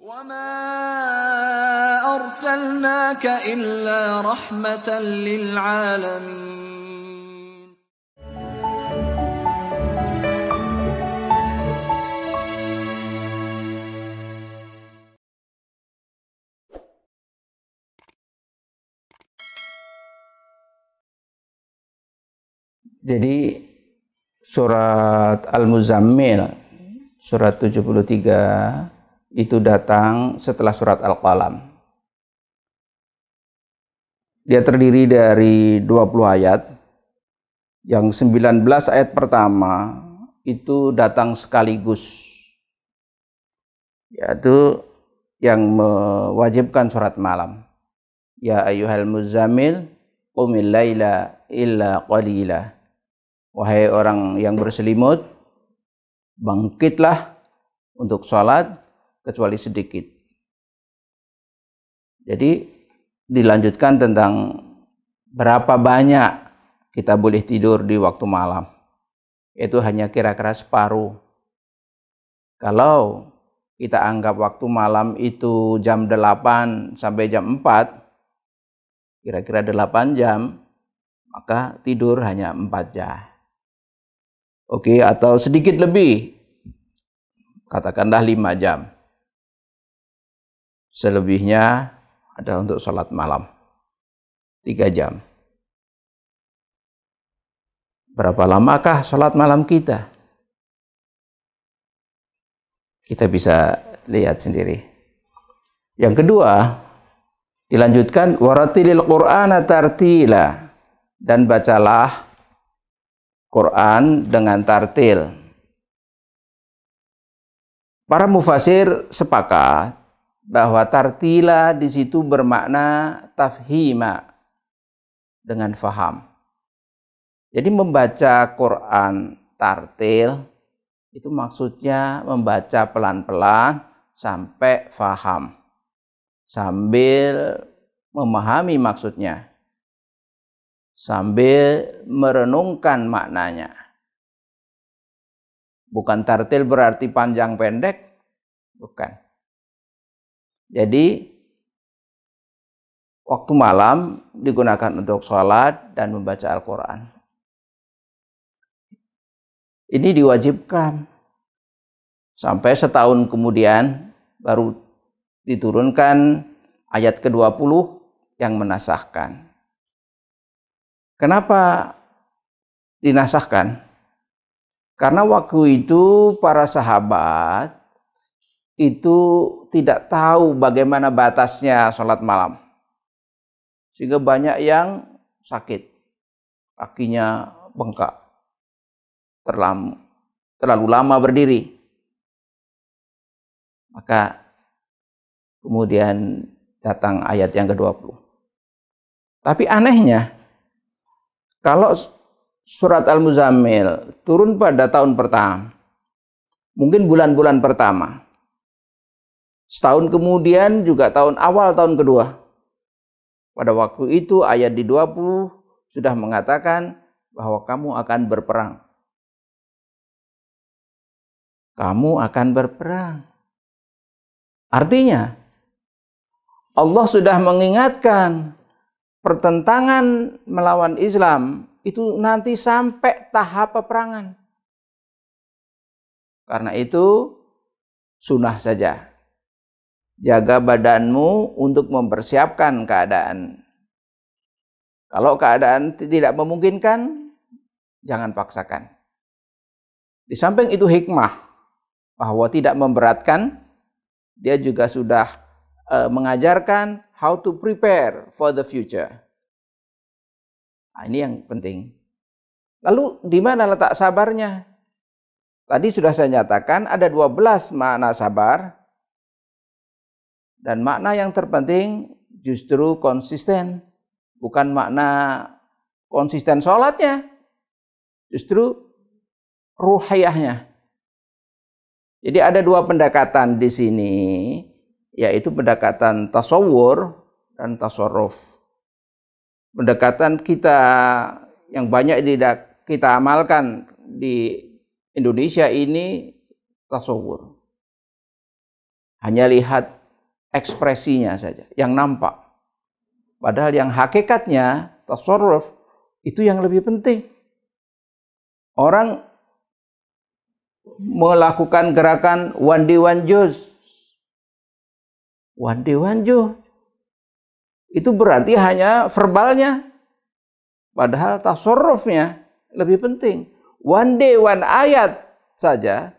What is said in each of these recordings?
وَمَا أَرْسَلْنَاكَ إِلَّا رَحْمَةً لِلْعَالَمِينَ. Jadi surat Al-Muzammil, surat 73 itu datang setelah surat Al-Qalam. Dia terdiri dari 20 ayat. Yang 19 ayat pertama itu datang sekaligus, yaitu yang mewajibkan sholat malam. Ya ayyuhal muzammil qumil laila illa qalila. Wahai orang yang berselimut, bangkitlah untuk sholat kecuali sedikit. Jadi dilanjutkan tentang berapa banyak kita boleh tidur di waktu malam. Itu hanya kira-kira separuh. Kalau kita anggap waktu malam itu jam 8 sampai jam 4, kira-kira 8 jam, maka tidur hanya 4 jam. Oke, atau sedikit lebih, katakanlah 5 jam. Selebihnya adalah untuk sholat malam, 3 jam. Berapa lamakah sholat malam kita? Kita bisa lihat sendiri. Yang kedua, dilanjutkan waratilil Qur'ana tartila, dan bacalah Quran dengan tartil. Para mufasir sepakat bahwa tartila di situ bermakna tafhima, dengan faham. Jadi membaca Quran tartil itu maksudnya membaca pelan-pelan sampai faham, sambil memahami maksudnya, sambil merenungkan maknanya. Bukan tartil berarti panjang pendek, bukan. Jadi waktu malam digunakan untuk sholat dan membaca Al-Quran. Ini diwajibkan. Sampai setahun kemudian baru diturunkan ayat ke-20 yang menasahkan. Kenapa dinasahkan? Karena waktu itu para sahabat itu tidak tahu bagaimana batasnya sholat malam. Sehingga banyak yang sakit. Kakinya bengkak. Terlalu lama berdiri. Maka kemudian datang ayat yang ke-20. Tapi anehnya, kalau surat Al-Muzammil turun pada tahun pertama, mungkin bulan-bulan pertama, setahun kemudian juga awal tahun kedua. Pada waktu itu ayat di 20 sudah mengatakan bahwa kamu akan berperang. Kamu akan berperang. Artinya Allah sudah mengingatkan pertentangan melawan Islam itu nanti sampai tahap peperangan. Karena itu sunnah saja. Jaga badanmu untuk mempersiapkan keadaan. Kalau keadaan tidak memungkinkan, jangan paksakan. Di samping itu hikmah bahwa tidak memberatkan, dia juga sudah mengajarkan how to prepare for the future. Nah, ini yang penting. Lalu di mana letak sabarnya? Tadi sudah saya nyatakan ada 12 makna sabar. Dan makna yang terpenting justru konsisten. Bukan makna konsisten sholatnya. Justru ruhiyahnya. Jadi ada 2 pendekatan di sini, yaitu pendekatan tasawur dan tasarruf. Pendekatan kita yang banyak kita amalkan di Indonesia ini tasawur. Hanya lihat ekspresinya saja yang nampak. Padahal yang hakikatnya tasarruf itu yang lebih penting. Orang melakukan gerakan one day one juz. One day one juz. Itu berarti hanya verbalnya. Padahal tasarrufnya lebih penting. One day one ayat saja.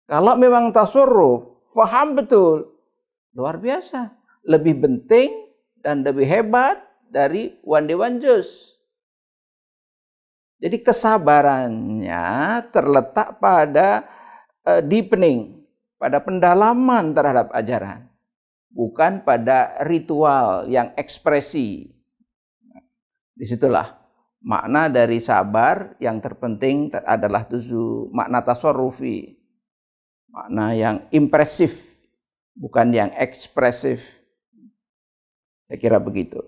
Kalau memang tasarruf, faham betul. Luar biasa. Lebih penting dan lebih hebat dari one day one juz. Jadi kesabarannya terletak pada deepening, pada pendalaman terhadap ajaran. Bukan pada ritual yang ekspresi. Disitulah makna dari sabar yang terpenting adalah makna tasarrufi. Makna yang impresif, bukan yang ekspresif. Saya kira begitu.